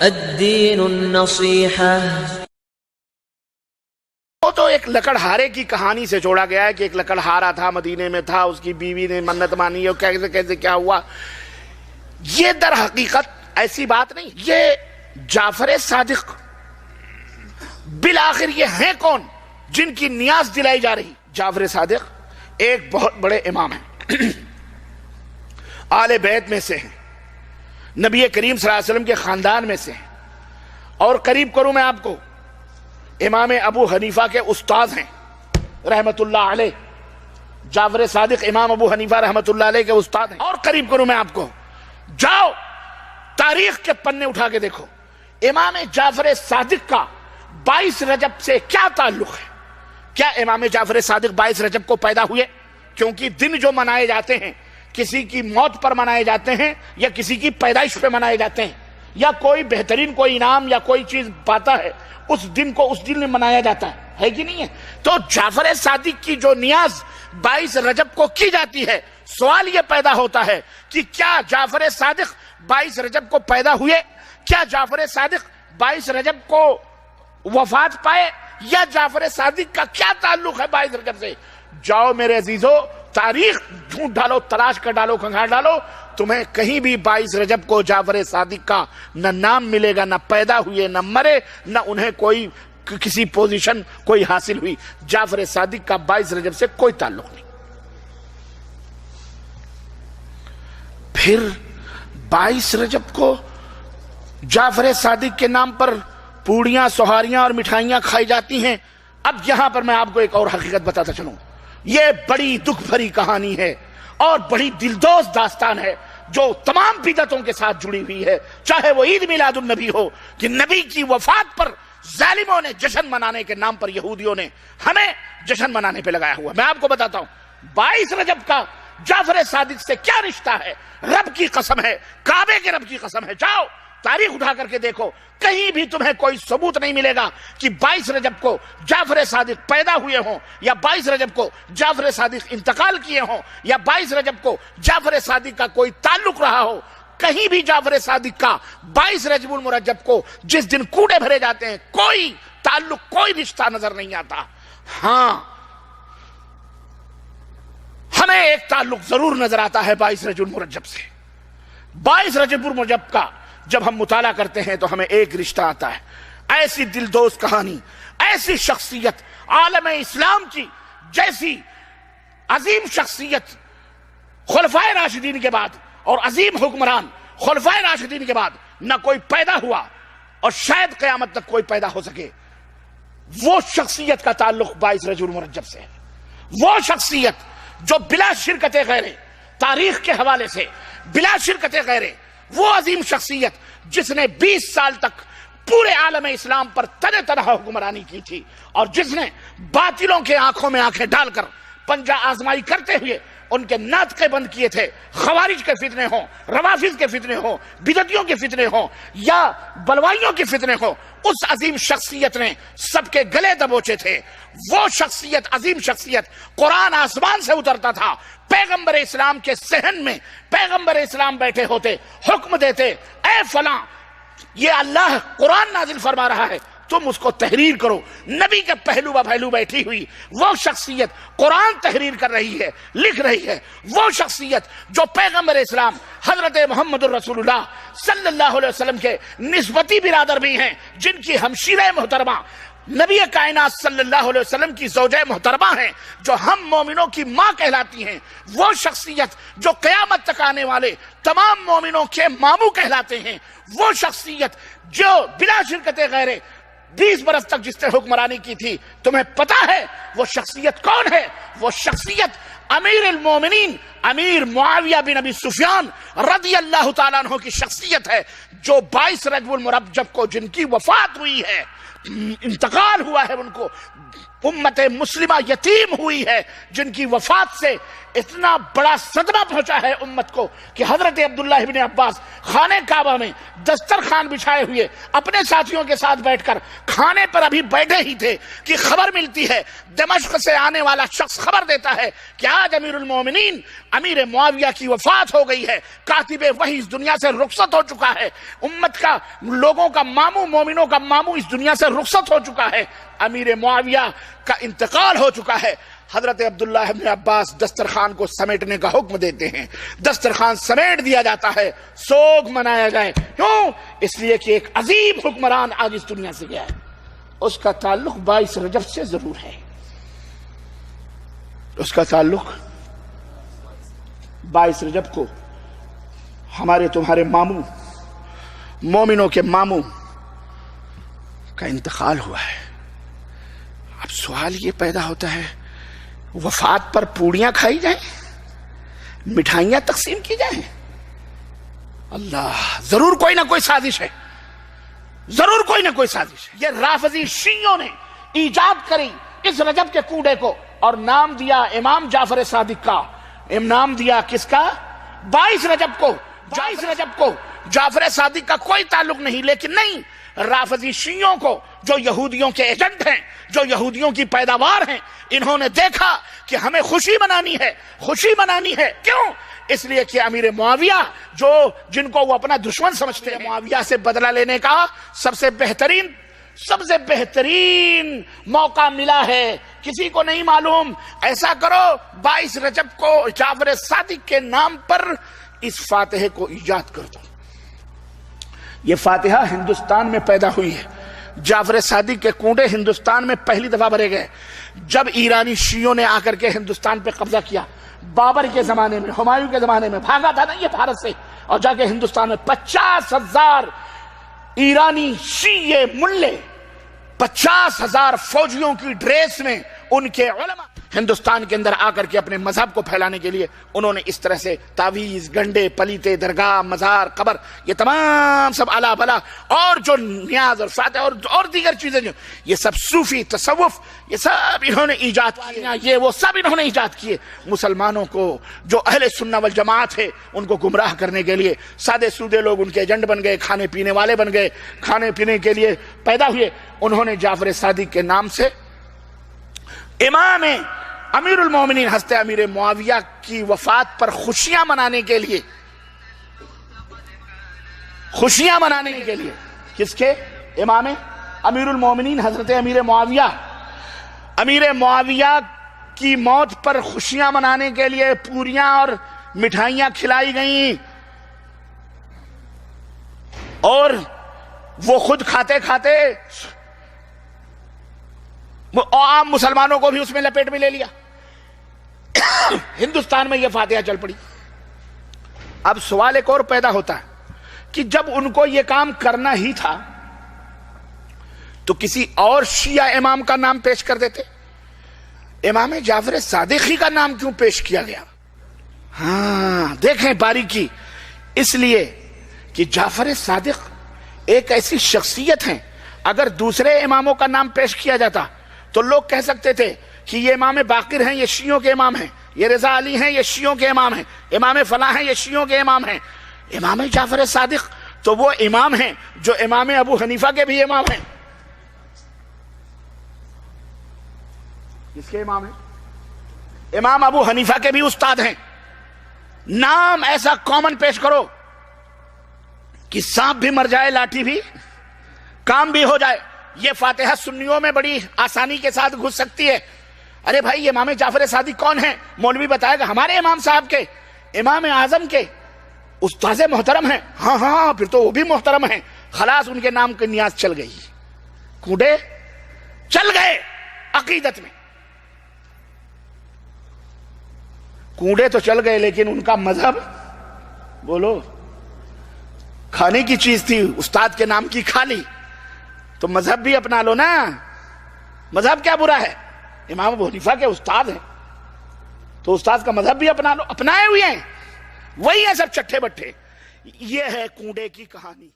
الدین النصیحہ۔ وہ تو ایک لکڑہارے کی کہانی سے جوڑا گیا ہے کہ ایک لکڑہارا تھا، مدینے میں تھا، اس کی بیوی نے منت مانی اور کیسے کیسے کیا ہوا۔ یہ در حقیقت ایسی بات نہیں۔ یہ جعفر صادق بالآخر یہ ہیں کون جن کی نیاز دلائی جا رہی؟ جعفر صادق ایک بہت بڑے امام ہیں، آل بیت میں سے ہیں، نبی کریم صلی اللہ علیہ وسلم کے خاندان میں سے ہیں، اور قریب کروں میں آپ کو امام ابو حنیفہ کے استاد ہیں رحمت اللہ علیہ۔ جعفر صادق امام ابو حنیفہ رحمت اللہ علیہ کے استاد ہیں۔ اور قریب کروں میں آپ کو، جاؤ تاریخ کے پنے اٹھا کے دیکھو امام جعفر صادق کا 22 رجب سے کیا تعلق ہے۔ کیا امام جعفر صادق 22 رجب کو پیدا ہوئے؟ کیونکہ دن جو منائے جاتے ہیں کسی کی موت پر منائے جاتے ہیں یا کسی کی پیدائش پہ منائے جاتے ہیں، یا کوئی بہترین کوئی انعام یا کوئی چیز پاتا ہے اس دن کو اس دن میں منایا جاتا ہے کہ نہیں ہے؟ تو جعفر صادق کی جو نیاز 22 رجب کو کی جاتی ہے، سوال یہ پیدا ہوتا ہے کہ کیا جعفر صادق 22 رجب کو پیدا ہوئے؟ کیا جعفر صادق 22 رجب کو وفات پائے؟ یا جعفر صادق کا کیا تعلق ہے 22 رجب سے؟ جاؤ میرے عزیزو، تاریخ ڈھونڈ ڈالو، تلاش کر ڈالو، کھنگار ڈالو، تمہیں کہیں بھی 22 رجب کو جعفر صادق کا نہ نام ملے گا، نہ پیدا ہوئے، نہ مرے، نہ انہیں کوئی کسی پوزیشن کوئی حاصل ہوئی۔ جعفر صادق کا 22 رجب سے کوئی تعلق نہیں۔ پھر 22 رجب کو جعفر صادق کے نام پر پوڑیاں، سوہاریاں اور مٹھائیاں کھائی جاتی ہیں۔ اب یہاں پر میں آپ کو ایک اور حقیقت بتاتا چلوں، یہ بڑی دکھ بھری کہانی ہے اور بڑی دلدوز داستان ہے جو تمام بدعتوں کے ساتھ جڑی ہوئی ہے، چاہے وہ عید میلاد النبی ہو کہ نبی کی وفات پر ظالموں نے جشن منانے کے نام پر یہودیوں نے ہمیں جشن منانے پہ لگایا ہوا۔ میں آپ کو بتاتا ہوں 22 رجب کا جعفر صادق سے کیا رشتہ ہے۔ رب کی قسم ہے، کعبے کے رب کی قسم ہے، جاؤ تاریخ اٹھا کر کے دیکھو، کہیں بھی تمہیں کوئی ثبوت نہیں ملے گا کہ 22 رجب کو جعفر صادق پیدا ہوئے ہوں، یا 22 رجب کو جعفر صادق انتقال کیے ہوں، یا 22 رجب کو جعفر صادق کا کوئی تعلق رہا ہو۔ کہیں بھی جعفر صادق کا 22 رجب المرجب کو جس دن کوڑے بھرے جاتے ہیں کوئی تعلق، کوئی رشتہ نظر نہیں آتا۔ ہاں، ہمیں ایک تعلق ضرور نظر آتا ہے 22 رجب المرجب سے۔ 22 رجب المرجب کا جب ہم مطالعہ کرتے ہیں تو ہمیں ایک رشتہ آتا ہے، ایسی دلدوز کہانی، ایسی شخصیت عالم اسلام کی جیسی عظیم شخصیت خلفائے راشدین کے بعد اور عظیم حکمران خلفائے راشدین کے بعد نہ کوئی پیدا ہوا اور شاید قیامت تک کوئی پیدا ہو سکے۔ وہ شخصیت کا تعلق 22 رجب المرجب سے ہے، وہ شخصیت جو بلا شرکت غیرے، تاریخ کے حوالے سے بلا شرکت غیرے، وہ عظیم شخصیت جس نے 20 سال تک پورے عالم اسلام پر تنہ تنہا حکمرانی کی تھی، اور جس نے باطلوں کے آنکھوں میں آنکھیں ڈال کر پنجہ آزمائی کرتے ہوئے ان کے ناطقے بند کیے تھے، خوارج کے فتنے ہوں، روافض کے فتنے ہوں، بدعتیوں کے فتنے ہوں یا بلوائیوں کے فتنے ہوں، اس عظیم شخصیت نے سب کے گلے دبوچے تھے۔ وہ شخصیت، عظیم شخصیت، قرآن آسمان سے اترتا تھا، پیغمبر اسلام کے صحن میں پیغمبر اسلام بیٹھے ہوتے، حکم دیتے، اے فلاں یہ اللہ قرآن نازل فرما رہا ہے، تم اس کو تحریر کرو۔ نبی کے پہلو با پہلو بیٹھی ہوئی وہ شخصیت قرآن تحریر کر رہی ہے، لکھ رہی ہے۔ وہ شخصیت جو پیغمبر اسلام حضرت محمد الرسول اللہ صلی اللہ علیہ وسلم کے نسبتی برادر بھی ہیں، جن کی ہمشیرہ محترمہ نبی کائنات صلی اللہ علیہ وسلم کی زوجہ محترمہ ہیں، جو ہم مومنوں کی ماں کہلاتی ہیں۔ وہ شخصیت جو قیامت تک آنے والے تمام مومنوں کے ماموں کہلاتے ہیں۔ وہ شخصیت جو بلا شرکت غیرے 20 برس تک جس نے حکمرانی کی تھی، تمہیں پتا ہے وہ شخصیت کون ہے؟ وہ شخصیت امیر المومنین امیر معاویہ بن ابی سفیان رضی اللہ تعالیٰ عنہ کی شخصیت ہے، جو 22 رجب المرجب کو جن کی وفات ہوئی ہے، انتقال ہوا ہے، ان کو امت مسلمہ یتیم ہوئی ہے، جن کی وفات سے اتنا بڑا صدمہ پہنچا ہے امت کو کہ حضرت عبداللہ ابن عباس خانہ کعبہ میں دسترخوان بچھائے ہوئے اپنے ساتھیوں کے ساتھ بیٹھ کر کھانے پر ابھی بیٹھے ہی تھے کہ خبر ملتی ہے، دمشق سے آنے والا شخص خبر دیتا ہے کہ آج امیر المومنین امیر معاویہ کی وفات ہو گئی ہے، کاتب وحی اس دنیا سے رخصت ہو چکا ہے، امت کا، لوگوں کا ماموں، مومنوں کا ماموں اس دنیا سے رخصت ہو چکا ہے، امیر معاویہ کا انتقال ہو چکا ہے۔ حضرت عبداللہ ابن عباس دسترخوان کو سمیٹنے کا حکم دیتے ہیں، دسترخوان سمیٹ دیا جاتا ہے، سوگ منایا جائے۔ کیوں؟ اس لیے کہ ایک عظیم حکمران آج اس دنیا سے گیا ہے، اس کا تعلق 22 رجب سے ضرور ہے، اس کا تعلق 22 رجب کو ہمارے تمہارے ماموں، مومنوں کے ماموں کا انتقال ہوا ہے۔ اب سوال یہ پیدا ہوتا ہے، وفات پر پوڑیاں کھائی جائیں، مٹھائیاں تقسیم کی جائیں؟ اللہ، ضرور کوئی نہ کوئی سازش ہے، ضرور کوئی نہ کوئی سازش ہے۔ یہ رافضی شیعوں نے ایجاد کری اس رجب کے کوڑے کو، اور نام دیا امام جعفر صادق کا۔ نام دیا کس کا؟ 22 رجب کو۔ 22 رجب کو جعفر صادق کا کوئی تعلق نہیں، لیکن نہیں، رافضی شیعوں کو، جو یہودیوں کے ایجنٹ ہیں، جو یہودیوں کی پیداوار ہیں، انہوں نے دیکھا کہ ہمیں خوشی منانی ہے، خوشی منانی ہے۔ کیوں؟ اس لیے کہ امیر معاویہ، جن کو وہ اپنا دشمن سمجھتے ہیں، معاویہ سے بدلہ لینے کا سب سے بہترین موقع ملا ہے، کسی کو نہیں معلوم۔ ایسا کرو، 22 رجب کو جعفر صادق کے نام پر اس فاتحے کو ایجاد کر دو۔ یہ فاتحہ ہندوستان میں پیدا ہوئی ہے، جعفر صادق کے کنڈے ہندوستان میں پہلی دفعہ بھرے گئے جب ایرانی شیعوں نے آ کر کے ہندوستان پہ قبضہ کیا۔ بابر کے زمانے میں، ہمایوں کے زمانے میں بھاگا تھا نا یہ بھارت سے، اور جا کے ہندوستان میں 50,000 ایرانی شیعہ ملے، 50,000 فوجیوں کی ڈریس میں ان کے علماء ہندوستان کے اندر آ کر کے اپنے مذہب کو پھیلانے کے لیے انہوں نے اس طرح سے تعویذ، گنڈے، پلیتے، درگاہ، مزار، قبر، یہ تمام سب الا بلا، اور جو نیاز اور فاتح اور دیگر چیزیں، جو یہ سب صوفی تصوف، یہ سب انہوں نے ایجاد کیا، یہ وہ سب انہوں نے ایجاد کیے، مسلمانوں کو، جو اہل سنہ والجماعت ہے، ان کو گمراہ کرنے کے لیے۔ سادے سودے لوگ ان کے ایجنٹ بن گئے، کھانے پینے والے بن گئے، کھانے پینے کے لیے پیدا ہوئے۔ انہوں نے جعفر صادق کے نام سے امام امیر المومنین حضرت امیر معاویہ کی وفات پر خوشیاں منانے کے لیے، کس کے؟ امام امیر المومنین حضرت امیر معاویہ کی موت پر خوشیاں منانے کے لیے پوریاں اور مٹھائیاں کھلائی گئیں، اور وہ خود کھاتے کھاتے عام مسلمانوں کو بھی اس میں لپیٹ میں لے لیا۔ ہندوستان میں یہ فاتحہ چل پڑی۔ اب سوال ایک اور پیدا ہوتا ہے کہ جب ان کو یہ کام کرنا ہی تھا تو کسی اور شیعہ امام کا نام پیش کر دیتے، امام جعفر صادق ہی کا نام کیوں پیش کیا گیا؟ ہاں دیکھیں باریکی، اس لیے کہ جعفر صادق ایک ایسی شخصیت ہیں، اگر دوسرے اماموں کا نام پیش کیا جاتا تو لوگ کہہ سکتے تھے کہ یہ امام باقر ہیں، یہ شیعوں کے امام ہیں، یہ رضا علی ہیں، یہ شیعوں کے امام ہیں، امام فلاں ہیں، یہ شیعوں کے امام ہیں۔ امام جعفر صادق تو وہ امام ہیں جو امام ابو حنیفہ کے بھی امام ہیں۔ کس کے امام ہیں؟ امام ابو حنیفہ کے بھی استاد ہیں۔ نام ایسا کامن پیش کرو کہ سانپ بھی مر جائے، لاٹھی بھی کام بھی ہو جائے۔ یہ فاتحہ سنیوں میں بڑی آسانی کے ساتھ گھس سکتی ہے۔ ارے بھائی امام جعفر صادق کون ہیں؟ مولوی بتائے گا ہمارے امام صاحب کے، امام اعظم کے استاذ محترم ہیں۔ ہاں پھر تو وہ بھی محترم ہیں، خلاص ان کے نام کی نیاز چل گئی، کوڑے چل گئے عقیدت میں۔ کوڑے تو چل گئے لیکن ان کا مذہب، بولو، کھانے کی چیز تھی، استاد کے نام کی کھا لی، تو مذہب بھی اپنا لو نا۔ مذہب کیا برا ہے؟ امام ابو حنیفہ کے استاد ہیں تو استاد کا مذہب بھی اپنا لو، اپنائے ہوئے ہیں، وہی ہیں سب چٹھے بٹھے۔ یہ ہے کوڑے کی کہانی۔